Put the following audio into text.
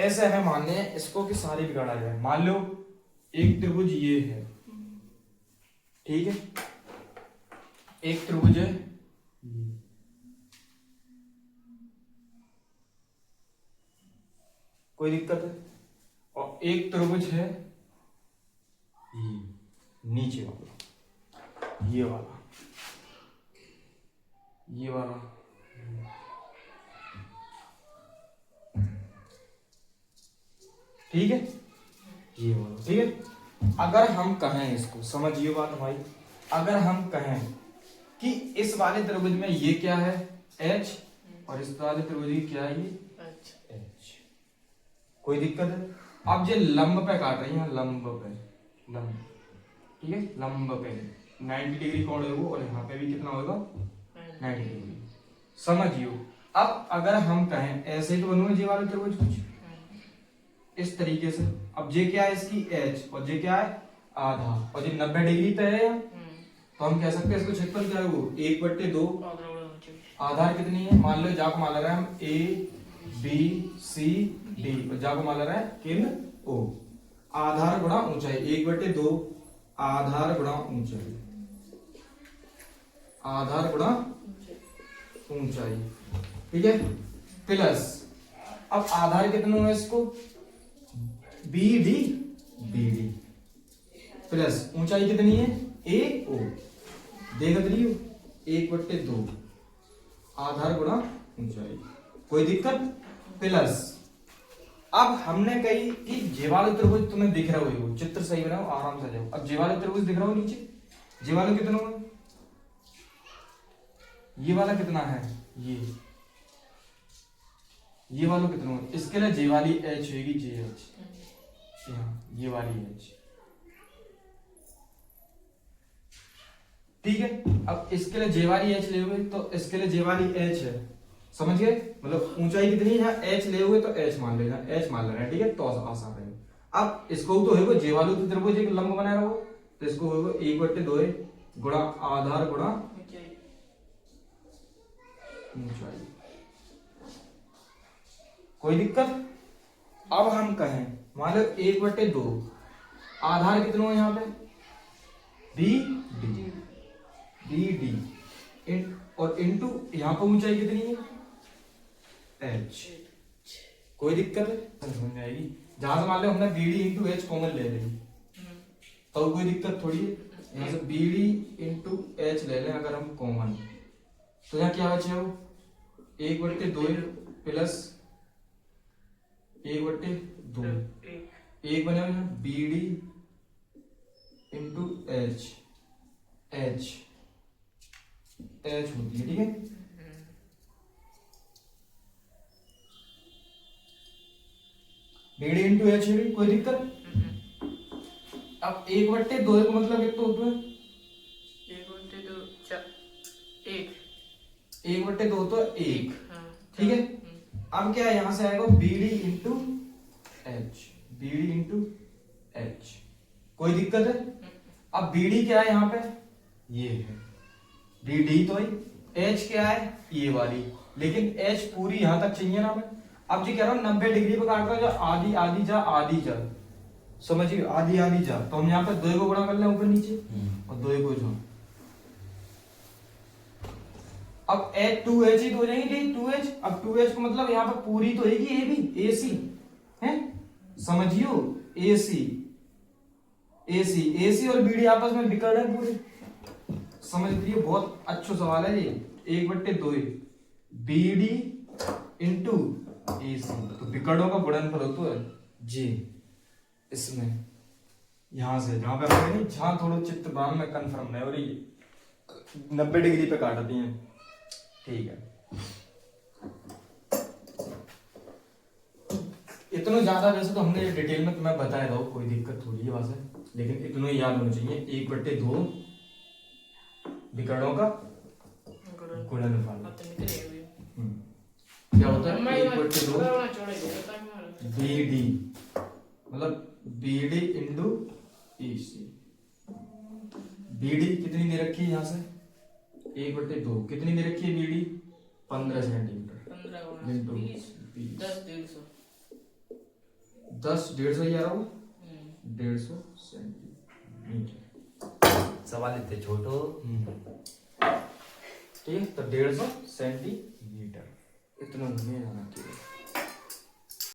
ऐसे हमें मानने हैं इसको कि सारे बिगाड़ा जाए। मान लो एक त्रिभुज ये है, ठीक है, एक त्रिभुज है कोई दिक्कत है, और एक त्रिभुज है ये नीचे वाला, ये वाला, ये वाला, ठीक है, ये वाला, ठीक है। अगर हम कहें इसको, समझिए बात भाई, अगर हम कहें कि इस वाले त्रिभुज में ये क्या है H, और इस वाले त्रिभुज की क्या है ये H, कोई दिक्कत है। अब ये लंब पे काट रही है, लंब पे, लंब, ठीक है, लंब पे 90 डिग्री कोण है वो, और यहाँ पे भी कितना होगा 90 डिग्री, समझियो। अब अगर हम कहें ऐसे तो बनूंगा ये वाला त्रिभुज कुछ इस तरीके से, अब ये क्या है इसकी H, और ये क्या है आधा, और ये 90 डिग्री तय है, तो हम कह सकते हैं इसको क्षेत्रफल क्या है वो 1/2, आधार कितनी है, मान लो जाको मान रहे हैं हम A B C D, और जाको मान रहे हैं केंद्र O, आधार गुणा ऊंचाई 1/2, आधार गुणा ऊंचाई, आधार गुणा ऊंचाई, ठीक है, प्लस अब आधार कितना है इसको BD, BD प्लस ऊंचाई कितनी है AO, देखत रही हो 1/2, आधार गुणा ऊंचाई, कोई दिक्कत, प्लस अब हमने कही कि जेवाल त्रिभुज तुम्हें दिख रहा हो, चित्र सही बनाओ आराम से जाओ। अब जेवाल त्रिभुज दिख रहा हो नीचे, जेवाल कितना है, ये वाला कितना है, ये वाला कितना है, इसके लिए जे वाली H होगी JH, ये वाली H, ठीक है। अब इसके लिए जे वाली H ले हुए तो इसके लिए जे वाली H है, समझ गए, मतलब ऊंचाई कितनी है, H ले हुए तो H मान लेना, H मान लेना, ठीक है, तो आसान रहेगा। अब इसको तो होगा जे वाली तो त्रिभुज एक लंब बना रहा हो, तो इसको होगा 1/2 गुणा आधार गुणा ऊंचाई, कोई दिक्कत। अब हम कहें मान लो 1/2, आधार कितना है यहाँ पे BD, BD और इंटू यहाँ पर ऊंचाई कितनी है H, कोई दिक्कत है, समझ जाएगी। जहां से मान लो हमने BD इंटू H कॉमन ले ली तो कोई दिक्कत थोड़ी है, यहाँ से BD इंटू H ले लें अगर हम कॉमन, तो यहाँ क्या बचे हो 1/2 प्लस 1/2, एक बने यहाँ BD इंटू H, H होती है, ठीक है, BD इंटू H है, कोई दिक्कत। अब 1/2 का मतलब एक तो होता है 1/2 तो 1, ठीक है। अब क्या है यहाँ से आएगा BD into H, BD into H, कोई दिक्कत है। अब BD क्या है यहाँ पे ये है, BD तो H क्या है ये वाली, लेकिन H पूरी यहाँ तक चाहिए ना हमें। अब जी कह रहा हूँ 90 डिग्री पे काट रहा हूँ, आधी आधी जा आधी जा, समझिए आधी आधी जा, तो हम यहाँ पे 2 को गुणा कर ले ऊपर नीचे और 2 को जो, अब H2H ही तो हो जाएंगे 2H, अब 2H को मतलब यहाँ पे पूरी तो होगी ये भी AC है, समझियो AC, AC, AC और BD आपस में बिकड़ है पूरे, समझ लीजिए, बहुत अच्छा सवाल है ये। 1/2 BD इंटू AC, तो बिकड़ों का गुणनफल होता है जी, इसमें यहां से जहां पे नहीं, जहां थोड़ा चित्र बनाने में कंफर्म नहीं हो रही है 90 डिग्री पे काटती हैं, ठीक है। इतना ज्यादा वैसे तो हमने डिटेल में तुम्हें बताया था, कोई दिक्कत थोड़ी है वैसे, लेकिन इतना याद होना चाहिए 1/2 विकर्णों का गुणनफल क्या होता है 1/2 BD, मतलब BD इंटू EC, BD कितनी दे रखी है यहाँ से 1/2, कितनी दे रखी है BD 15 सेंटीमीटर इंटू 10, 150 10 150 ही आ रहा हो, 150 सेंटीमीटर। सवाल इतने छोटो। ठीक है, तो 150 सेंटीमीटर इतना में आना चाहिए।